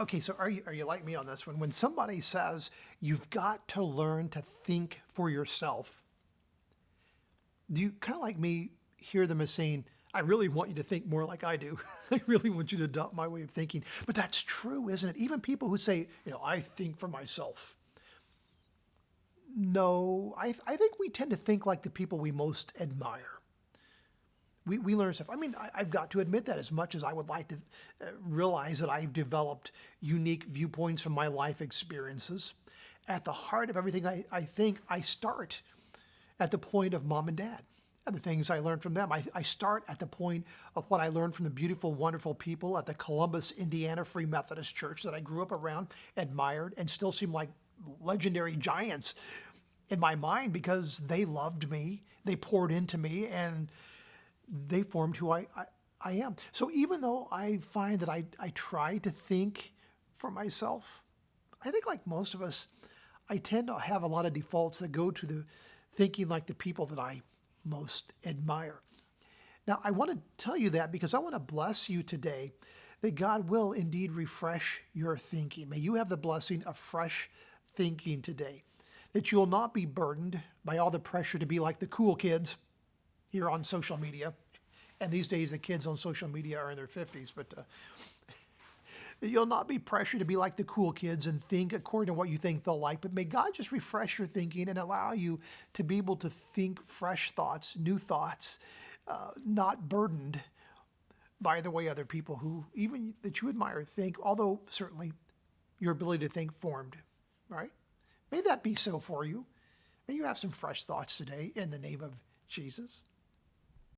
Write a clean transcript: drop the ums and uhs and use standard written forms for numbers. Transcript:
Okay, so are you like me on this one? When somebody says you've got to learn to think for yourself, do you kind of like me hear them as saying, I really want you to think more like I do. I really want you to adopt my way of thinking. But that's true, isn't it? Even people who say, I think for myself. No, I think we tend to think like the people we most admire. We learn stuff. I mean, I've got to admit that as much as I would like to realize that I've developed unique viewpoints from my life experiences, at the heart of everything I think, I start at the point of mom and dad and the things I learned from them. I start at the point of what I learned from the beautiful, wonderful people at the Columbus, Indiana Free Methodist Church that I grew up around, admired, and still seem like legendary giants in my mind because they loved me, they poured into me, and they formed who I am. So even though I find that I try to think for myself, I think like most of us, I tend to have a lot of defaults that go to the thinking like the people that I most admire. Now, I want to tell you that because I want to bless you today that God will indeed refresh your thinking. May you have the blessing of fresh thinking today, that you will not be burdened by all the pressure to be like the cool kids here on social media. And these days, the kids on social media are in their 50s, but you'll not be pressured to be like the cool kids and think according to what you think they'll like. But may God just refresh your thinking and allow you to be able to think fresh thoughts, new thoughts, not burdened by the way other people who, even that you admire, think, although certainly your ability to think formed, right? May that be so for you. May you have some fresh thoughts today in the name of Jesus.